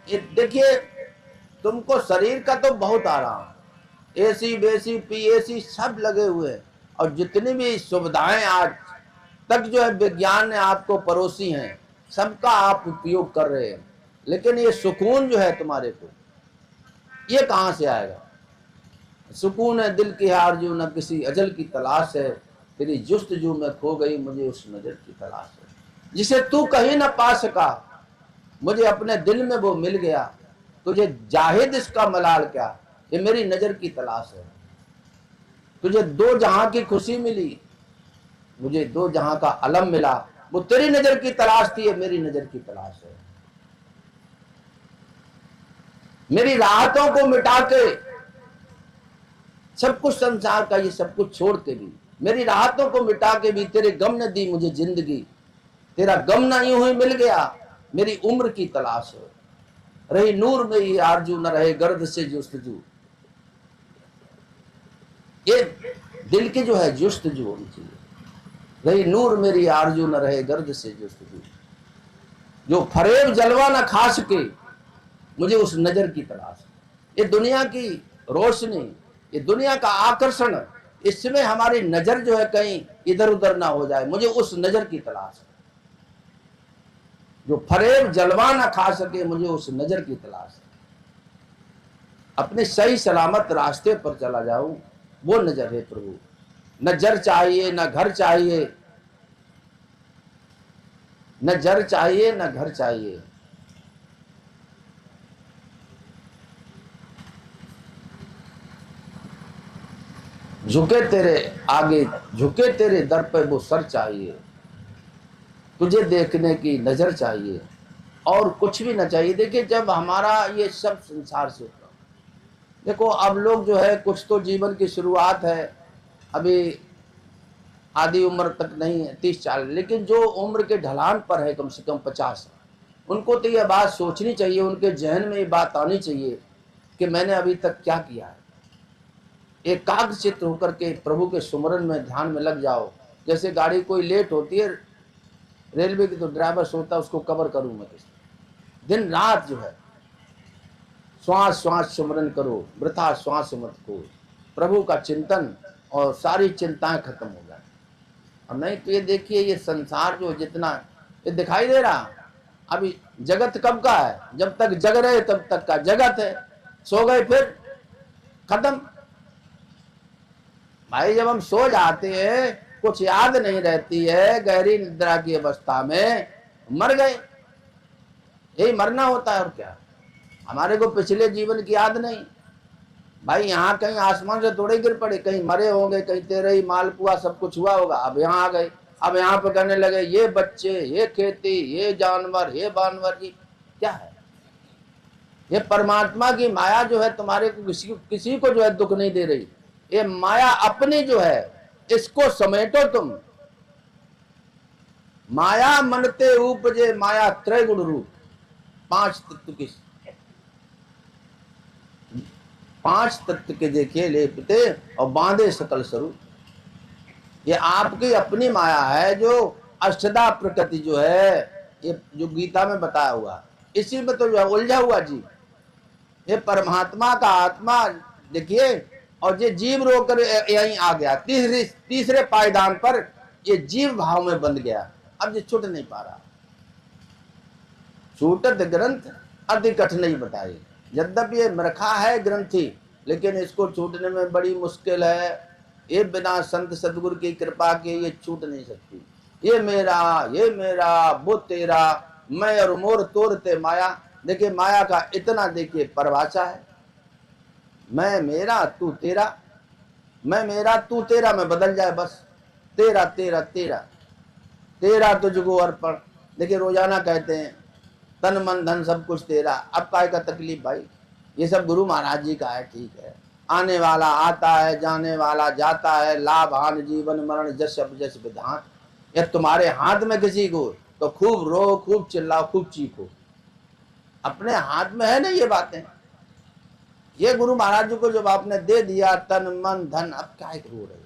ये देखिए, तुमको शरीर का तो बहुत आराम, एसी बेसी पीएसी सब लगे हुए हैं, और जितनी भी सुविधाएं आज तक जो है विज्ञान ने आपको परोसी हैं, सबका आप उपयोग कर रहे हैं, लेकिन ये सुकून जो है तुम्हारे को, ये कहां से आएगा? सुकून है दिल की आरज़ू, न किसी अजल की तलाश है, तेरी जुस्तजू में खो गई मुझे उस नजर की तलाश है, जिसे तू कहीं ना पा सका मुझे अपने दिल में वो मिल गया, तुझे जाहिद इसका मलाल क्या, ये मेरी नजर की तलाश है। तुझे दो जहां की खुशी मिली, मुझे दो जहां का अलम मिला, वो तेरी नजर की तलाश थी, ये मेरी नजर की तलाश है। मेरी राहतों को मिटा के, सब कुछ संसार का ये सब कुछ छोड़ के भी, मेरी राहतों को मिटा के भी तेरे गम ने दी मुझे जिंदगी, तेरा गम ना यूं ही मिल गया, मेरी उम्र की तलाश है। रही नूर में ही आरजू, न रहे गर्द से जुस्तजू, ये दिल की जो है जुस्तजू होनी चाहिए। रही नूर मेरी आरजू, न रहे गर्द से जुस्तजू, जो फरेब जलवा न खा सके मुझे उस नजर की तलाश। ये दुनिया की रोशनी, ये दुनिया का आकर्षण, इसमें हमारी नजर जो है कहीं इधर उधर ना हो जाए, मुझे उस नजर की तलाश है। जो फरेब जलवा ना खा सके मुझे उस नजर की तलाश है। अपने सही सलामत रास्ते पर चला जाऊं, वो नजर है प्रभु। न जर चाहिए न घर चाहिए, न जर चाहिए न घर चाहिए, झुके तेरे आगे, झुके तेरे दर पे वो सर चाहिए, तुझे देखने की नजर चाहिए, और कुछ भी ना चाहिए। देखिए, जब हमारा ये सब संसार से, देखो अब लोग जो है कुछ तो जीवन की शुरुआत है, अभी आधी उम्र तक नहीं है 30-40, लेकिन जो उम्र के ढलान पर है कम से कम 50, उनको तो ये बात सोचनी चाहिए, उनके जहन में ये बात आनी चाहिए कि मैंने अभी तक क्या किया है। एकाग्रचित्त होकर के प्रभु के सुमरन में ध्यान में लग जाओ। जैसे गाड़ी कोई लेट होती है रेलवे की, तो ड्राइवर सोचता है उसको कवर करूं मैं किस, दिन रात जो है श्वास श्वास सुमरन करो, वृथा श्वास मत को, प्रभु का चिंतन, और सारी चिंताएं खत्म हो जाए। और नहीं तो ये देखिए, ये संसार जो जितना ये दिखाई दे रहा, अभी जगत कब का है? जब तक जग रहे तब तक का जगत है, सो गए फिर खत्म। भाई जब हम सो जाते हैं, कुछ याद नहीं रहती है, गहरी निद्रा की अवस्था में मर गए, यही मरना होता है और क्या। हमारे को पिछले जीवन की याद नहीं भाई, यहाँ कहीं आसमान से थोड़े गिर पड़े, कहीं मरे होंगे, कहीं तेरे ही मालपुआ सब कुछ हुआ होगा, अब यहाँ आ गए, अब यहाँ पे कहने लगे ये बच्चे, ये खेती, ये जानवर, ये बानवर जी, क्या है ये? परमात्मा की माया जो है तुम्हारे को किसी को जो है दुख नहीं दे रही, ये माया अपनी जो है इसको समेटो तुम। माया मनते उपजे माया त्रय गुण रूप, 5 तत्व की, 5 तत्व के देखिए लेपते और बांधे सकल स्वरूप। ये आपकी अपनी माया है, जो अष्टधा प्रकृति जो है, ये जो गीता में बताया हुआ, इसी में तो जो है उलझा हुआ जीव, ये परमात्मा का आत्मा देखिए, और ये जीव रोकर यहीं आ गया, तीसरे पायदान पर ये जीव भाव में बंध गया, अब ये छूट नहीं पा रहा। छूटत ग्रंथ अति कठिनाई बताई, यद्यपि ये रखा है ग्रंथि, लेकिन इसको छूटने में बड़ी मुश्किल है। ये बिना संत सदगुरु की कृपा के ये छूट नहीं सकती। ये मेरा वो तेरा, मैं और मोर तोरते माया। देखिए माया का इतना देखिए परिभाषा है, मैं मेरा तू तेरा, मैं मेरा तू तेरा में बदल जाए बस, तेरा तेरा तेरा, तेरा तुझको अर्पण। देखिए रोजाना कहते हैं तन मन धन सब कुछ तेरा, अब काय का तकलीफ भाई, ये सब गुरु महाराज जी का है, ठीक है। आने वाला आता है, जाने वाला जाता है, लाभ हानि जीवन मरण जस अब जस विधान। यह तुम्हारे हाथ में किसी को तो खूब रो, खूब चिल्लाओ, खूब चीखो, अपने हाथ में है ना ये बातें। ये गुरु महाराज जी को जब आपने दे दिया तन मन धन, अब क्या रो रहे हो?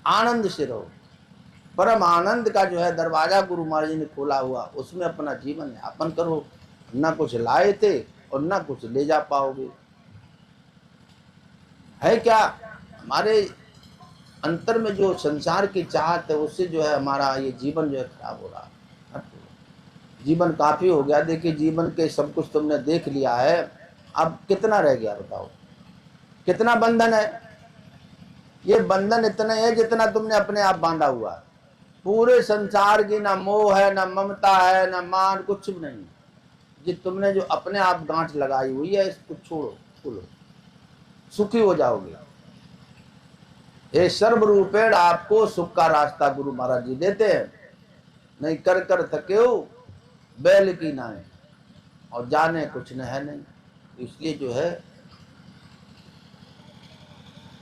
आनंद से रहो, परम आनंद का जो है दरवाजा गुरु महाराज जी ने खोला हुआ, उसमें अपना जीवन यापन करो। ना कुछ लाए थे और ना कुछ ले जा पाओगे। है क्या, हमारे अंतर में जो संसार की चाहत है उससे जो है हमारा ये जीवन जो है खराब हो रहा है। जीवन काफी हो गया, देखिए जीवन के सब कुछ तुमने देख लिया है, अब कितना रह गया बताओ, कितना बंधन है। ये बंधन इतना है जितना तुमने अपने आप बांधा हुआ है। पूरे संसार की ना मोह है, ना ममता है, ना मान, कुछ भी नहीं। ये तुमने जो अपने आप गांठ लगाई हुई है इसको छोड़ो, खोलो, सुखी हो जाओगे। ये सर्वरूपेण आपको सुख का रास्ता गुरु महाराज जी देते हैं। नहीं कर कर थके हो बैल की नाई, और जाने कुछ न है नहीं। इसलिए जो है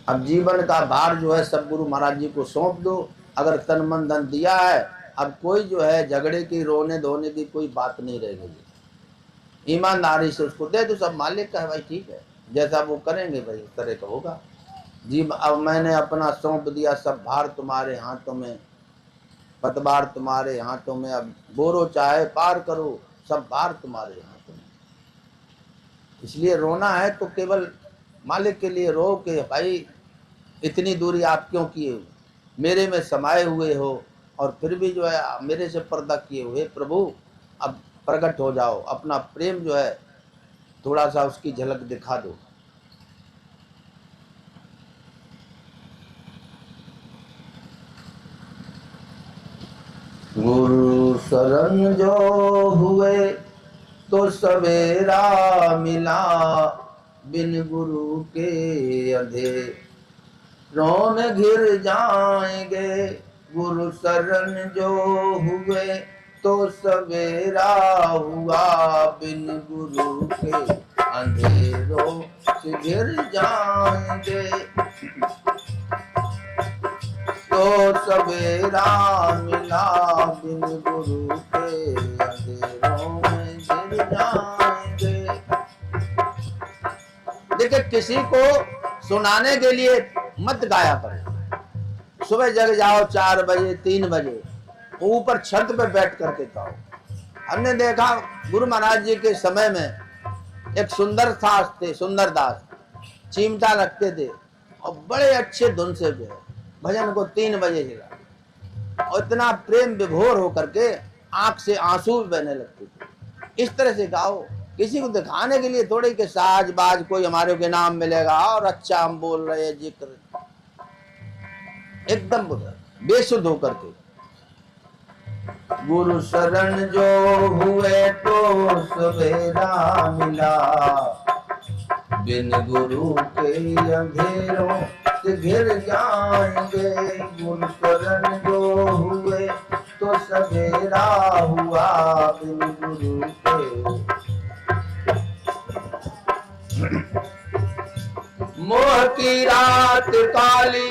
अब जीवन का भार जो है सब गुरु महाराज जी को सौंप दो। अगर तन मन धन दिया है, अब कोई जो है झगड़े की, रोने धोने की कोई बात नहीं रहेगी। ईमानदारी से उसको दे दो, सब मालिक का है भाई, ठीक है, जैसा वो करेंगे भाई उस तरह का होगा। जी अब मैंने अपना सौंप दिया, सब भार तुम्हारे हाथों में, पतवार तुम्हारे हाथों में, अब बोरो चाहे पार करो, सब भार तुम्हारे हाथों में। इसलिए रोना है तो केवल मालिक के लिए रो के भाई इतनी दूरी आप क्यों किए, मेरे में समाये हुए हो और फिर भी जो है मेरे से पर्दा किए हुए, प्रभु अब प्रकट हो जाओ, अपना प्रेम जो है थोड़ा सा उसकी झलक दिखा दो। गुरु शरण जो हुए तो सवेरा मिला, बिन गुरु के अंधेरों में घिर जाएंगे। गुरु शरण जो हुए तो सवेरा हुआ, बिन गुरु के अंधेरों से घिर जाएंगे। तो सवेरा मिला, बिन गुरु के अंधेरों में गिर जाएंगे। देखिए किसी को सुनाने के लिए मत गाया करो। सुबह जग जाओ 4 बजे 3 बजे, ऊपर छत पे बैठ करके गाओ। हमने देखा गुरु महाराज जी के समय में एक सुंदर दास थे, सुंदर दास चिमटा रखते थे और बड़े अच्छे धुन से जो है भजन को 3 बजे जगा, और इतना प्रेम विभोर होकर के आंख से आंसू बहने लगते थे। इस तरह से गाओ, किसी को दिखाने के लिए थोड़े के साज बाज कोई हमारे के नाम मिलेगा और अच्छा हम बोल रहे हैं जिक्र, एकदम बेसुध होकर के। गुरु शरण जो हुए तो सवेरा मिला, बिन गुरु के अंधेरों से घिर जाएंगे। गुरु शरण जो हुए तो सवेरा हुआ, बिन गुरु के। मोह की रात काली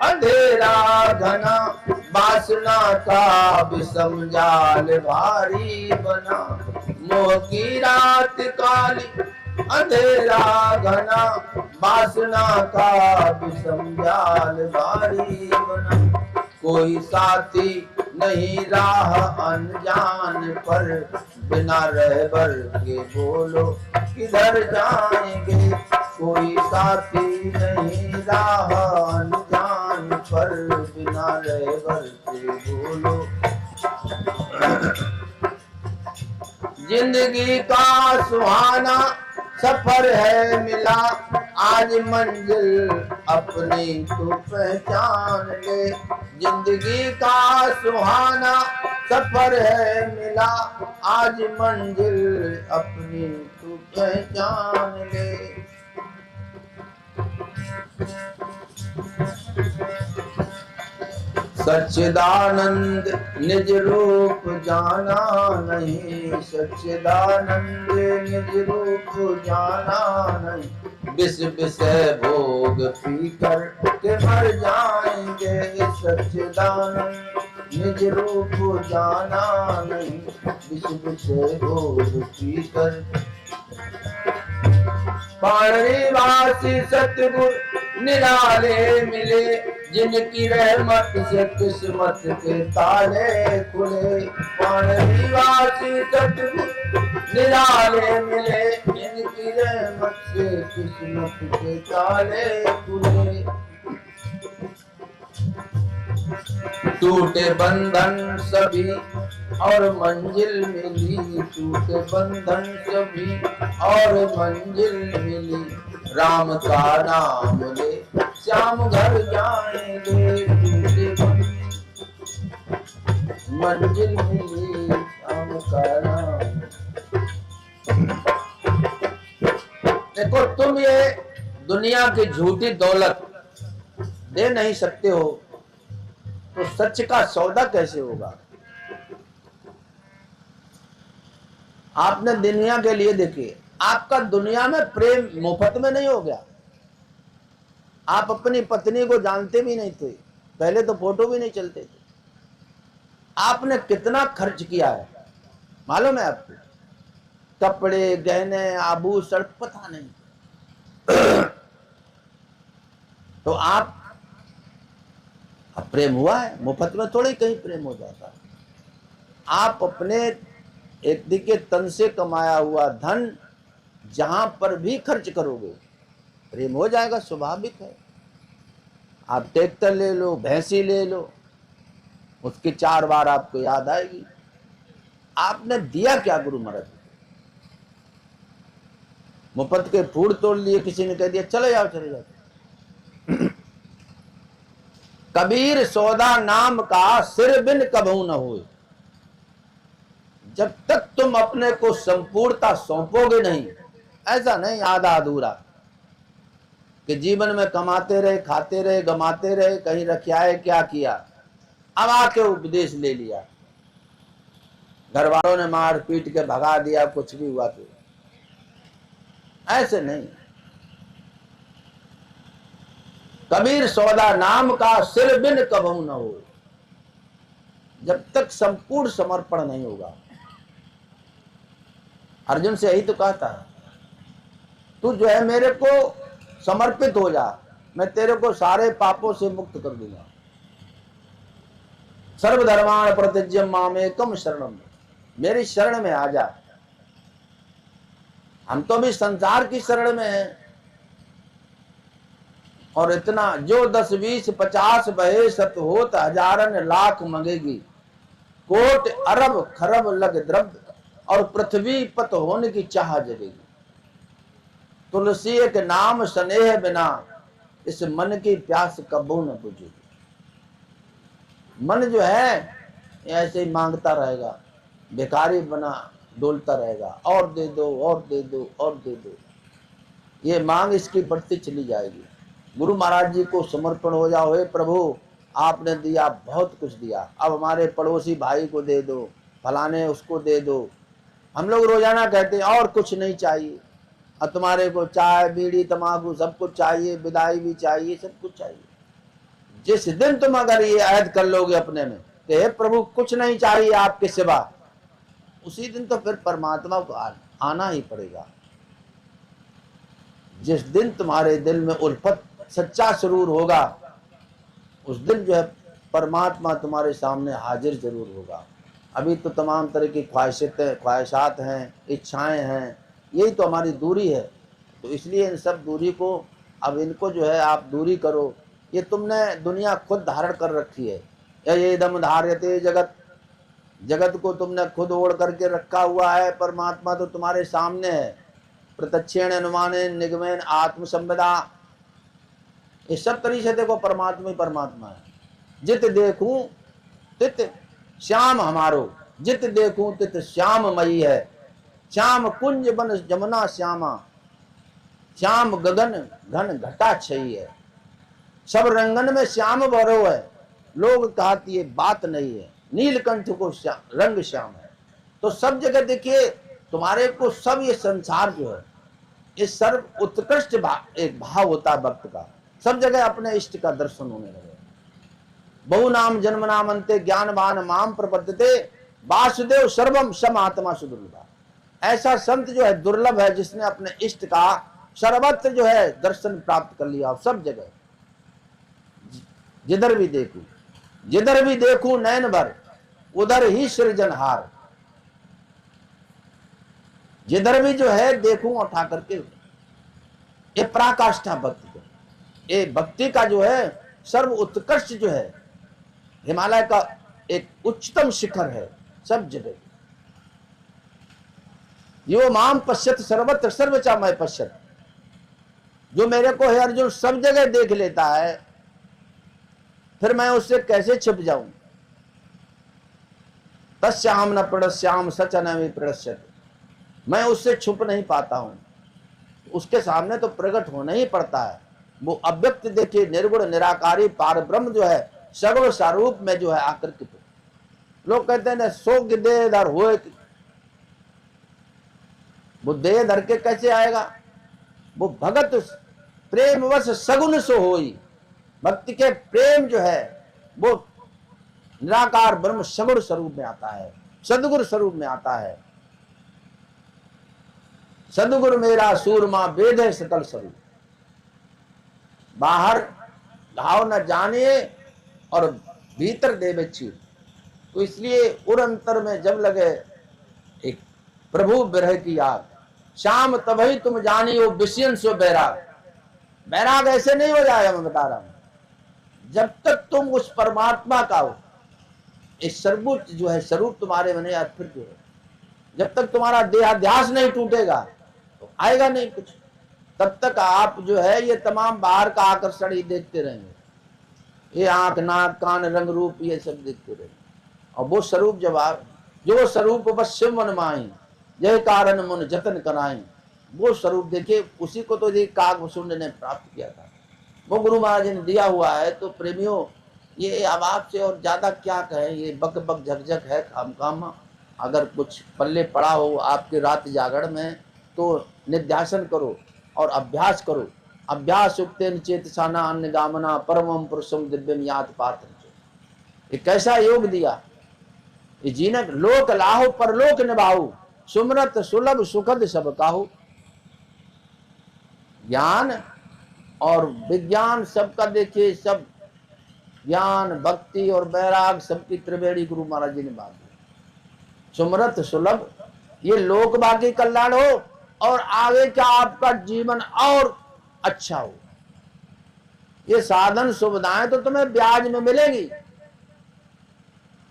अंधेरा घना, वासना का विषम जाल भारी बना। मोह की रात काली अंधेरा घना, वासना का विषम जाल भारी बना। कोई साथी नहीं राह अनजान पर, बिना रहबर के बोलो किधर जाएंगे। कोई साथी नहीं राह अनजान पर, बिना रहबर के बोलो। जिंदगी का सुहाना सफर है मिला, आज मंजिल अपनी तू पहचान ले। जिंदगी का सुहाना सफर है मिला, आज मंजिल अपनी तू पहचान ले। सच्चिदानंद निज रूप जाना नहीं, सच्चिदानंद निज रूप जाना नहीं। विष विषय भोग पी कर के मर जाएंगे। सच्चिदानंद निज रूप जाना नहीं, विष विषय भोग पी कर। पाणिवासी सतगुरु निराले मिले, जिनकी रहमत से किस्मत के ताले खुले। पाणिवासी सतगुरु निराले मिले इनकी रहमत से किस्मत के ताले खुले। टूटे बंधन सभी और मंजिल मिली, टूटे बंधन सभी और मंजिल मिली। राम का नाम ले श्याम घर जाएंगे, टूटे मंजिल मिली श्याम का नाम। देखो तुम ये दुनिया की झूठी दौलत दे नहीं सकते हो तो सच का सौदा कैसे होगा। आपने दुनिया के लिए देखिए, आपका दुनिया में प्रेम मुफ्त में नहीं हो गया। आप अपनी पत्नी को जानते भी नहीं थे, पहले तो फोटो भी नहीं चलते थे। आपने कितना खर्च किया है मालूम है आपको, कपड़े गहने आभूषण पता नहीं। तो आप अब प्रेम हुआ है, मुफ्त में थोड़ी कहीं प्रेम हो जाता है। आप अपने एक दिखे तन से कमाया हुआ धन जहां पर भी खर्च करोगे प्रेम हो जाएगा, स्वाभाविक है। आप ट्रैक्टर ले लो, भैंसी ले लो, उसके 4 बार आपको याद आएगी आपने दिया क्या गुरु महाराज। मुफ्त के फूल तोड़ लिए, किसी ने कह दिया चले जाओ चले जाओ। कबीर सौदा नाम का सिर बिन कभू न होए। जब तक तुम अपने को संपूर्णता सौंपोगे नहीं, ऐसा नहीं आधा अधूरा कि जीवन में कमाते रहे, खाते रहे, गमाते रहे, कहीं रखियाए क्या किया, अब आके उपदेश ले लिया, घर वालों ने मार पीट के भगा दिया, कुछ भी हुआ तो ऐसे नहीं। कबीर सौदा नाम का सिर बिन कभू न हो। जब तक संपूर्ण समर्पण नहीं होगा। अर्जुन से यही तो कहता है, तू जो है मेरे को समर्पित हो जा, मैं तेरे को सारे पापों से मुक्त कर दूंगा। सर्वधर्मान् परित्यज्य मामेकं शरणं, मेरी शरण में आ जा। हम तो भी संसार की शरण में हैं और इतना जो 10 20 50 बहे सत होत हजारन लाख मंगेगी, कोट अरब खरब लग द्रव्य और पृथ्वी पत होने की चाह जगेगी। तुलसी एक नाम स्नेह बिना इस मन की प्यास कबू न बुझेगी। मन जो है ऐसे ही मांगता रहेगा, भिखारी बना डोलता रहेगा, और दे दो और दे दो और दे दो। ये मांग इसकी बढ़ती चली जाएगी। गुरु महाराज जी को समर्पण हो जाओ, हे प्रभु आपने दिया, बहुत कुछ दिया, अब हमारे पड़ोसी भाई को दे दो, फलाने उसको दे दो। हम लोग रोजाना कहते हैं और कुछ नहीं चाहिए, अब तुम्हारे को चाय बीड़ी तंबाकू सब कुछ चाहिए, विदाई भी चाहिए, सब कुछ चाहिए। जिस दिन तुम अगर ये अहद कर लोगे अपने में कि हे प्रभु कुछ नहीं चाहिए आपके सिवा, उसी दिन तो फिर परमात्मा को आना ही पड़ेगा। जिस दिन तुम्हारे दिल में उल्फत सच्चा सुरूर होगा, उस दिन जो है परमात्मा तुम्हारे सामने हाजिर जरूर होगा। अभी तो तमाम तरह की ख्वाहिशात हैं, इच्छाएं हैं, यही तो हमारी दूरी है। तो इसलिए इन सब दूरी को, अब इनको जो है आप दूरी करो। ये तुमने दुनिया खुद धारण कर रखी है, ये दम धार्यते जगत, जगत को तुमने खुद ओढ़ करके रखा हुआ है। परमात्मा तो तुम्हारे सामने है। प्रत्यक्षेण अनुमानेन निगमेन आत्मसंवेदा, ये सब तरीके से देखो परमात्मा ही परमात्मा है। जित देखूं तित श्याम हमारो, जित देखूं तित श्याम मई है। श्याम कुंज बन जमुना श्यामा, श्याम गगन घन घटा छई है। सब रंगन में श्याम भरो है, लोग कहती है बात नहीं है। नीलकंठ को रंग श्याम है। तो सब जगह देखिए तुम्हारे को सब ये संसार जो है, ये सर्व उत्कृष्ट एक भाव होता है भक्त का। सब जगह अपने इष्ट का दर्शन होने लगे। बहु नाम जन्म नाम अंते ज्ञानवान माम प्रपद्यते, वासुदेव सर्वम सम आत्मा सुदुर्लभा। ऐसा संत जो है दुर्लभ है, जिसने अपने इष्ट का सर्वत्र जो है दर्शन प्राप्त कर लिया। सब जगह जिधर भी देखूं नैन भर, उधर ही सृजनहार। जिधर भी जो है देखूं उठा करके, ये पराकाष्ठा भक्ति को, ये भक्ति का जो है सर्व उत्कृष्ट जो है, हिमालय का एक उच्चतम शिखर है सब जगह। यो माम पश्यत सर्वत्र सर्वचा मैं पश्यत, जो मेरे को है अर्जुन सब जगह देख लेता है, फिर मैं उससे कैसे छिप जाऊं। तस्याम न प्रणश्याम सच न प्रणश्यत, मैं उससे छुप नहीं पाता हूं, उसके सामने तो प्रकट होना ही पड़ता है। वो अव्यक्त देखिए निर्गुण निराकारी पार ब्रह्म जो है सगुण स्वरूप में जो है आकर के, लोग कहते हैं ना सोग देहधर होए, वो देह धर के कैसे आएगा, वो भगत प्रेमवश सगुन सो होई, भक्ति के प्रेम जो है वो निराकार ब्रह्म सगुण स्वरूप में आता है, सदगुरु स्वरूप में आता है। सदगुरु मेरा सूरमा वेद है सकल स्वरूप, बाहर घाव न जानिए और भीतर देवे चीर। तो इसलिए उर अंतर में जब लगे एक प्रभु विरह की याद, शाम तभी तुम जानियो विषयन सो बैराग। बैराग ऐसे नहीं हो जाएगा, मैं बता रहा हूं, जब तक तुम उस परमात्मा का हो, इस सर्वोच्च जो है स्वरूप तुम्हारे बने फिर जो है, जब तक तुम्हारा देहाध्यास नहीं टूटेगा तो आएगा नहीं कुछ। तब तक आप जो है ये तमाम बाहर का आकर्षण ही देखते रहेंगे, ये आंख नाक कान रंग रूप ये सब देखते रहेंगे। और वो स्वरूप जब आप, जो स्वरूप बस शिव मन माई यह कारण मन जतन कराई, वो स्वरूप देखिए, उसी को तो काकभूषुंड ने प्राप्त किया था, वो गुरु महाराज ने दिया हुआ है। तो प्रेमियों ये अब आपसे और ज्यादा क्या कहें, ये बक बक झकझक है काम काम। अगर कुछ पल्ले पड़ा हो आपके रात जागरण में तो निध्यासन करो और अभ्यास करो। अभ्यास उक्तेन चेतसाना अन्य गामना परमम पुरुषम दिव्यम यात पात्र। ये कैसा योग दिया, ये जीनक लोक लाहो परलोक निभाऊ, सुमरत सुलभ सुखद सब काहू। ज्ञान और विज्ञान सबका देखिए, सब ज्ञान भक्ति और वैराग सबकी त्रिवेणी गुरु महाराज जी ने बात दी। सुमरत सुलभ, ये लोक बाकी कल्याण हो और आगे का आपका जीवन और अच्छा हो। ये साधन सुविधाएं तो तुम्हें ब्याज में मिलेगी।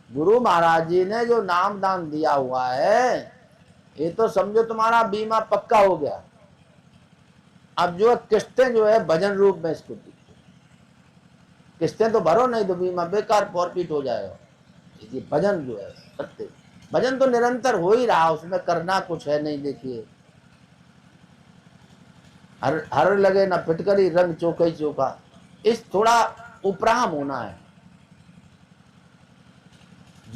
गुरु महाराज जी ने जो नाम दान दिया हुआ है, ये तो समझो तुम्हारा बीमा पक्का हो गया। अब जो किस्तें जो है भजन रूप में इसको दी, किस्तें तो भरो, नहीं तो बीमा बेकार फॉरफिट हो जाएगा। ये भजन जो है सत्य भजन तो निरंतर हो ही रहा, उसमें करना कुछ है नहीं। देखिए हर लगे ना फिटकरी रंग चौका ही चौका, इस थोड़ा उपराम होना है।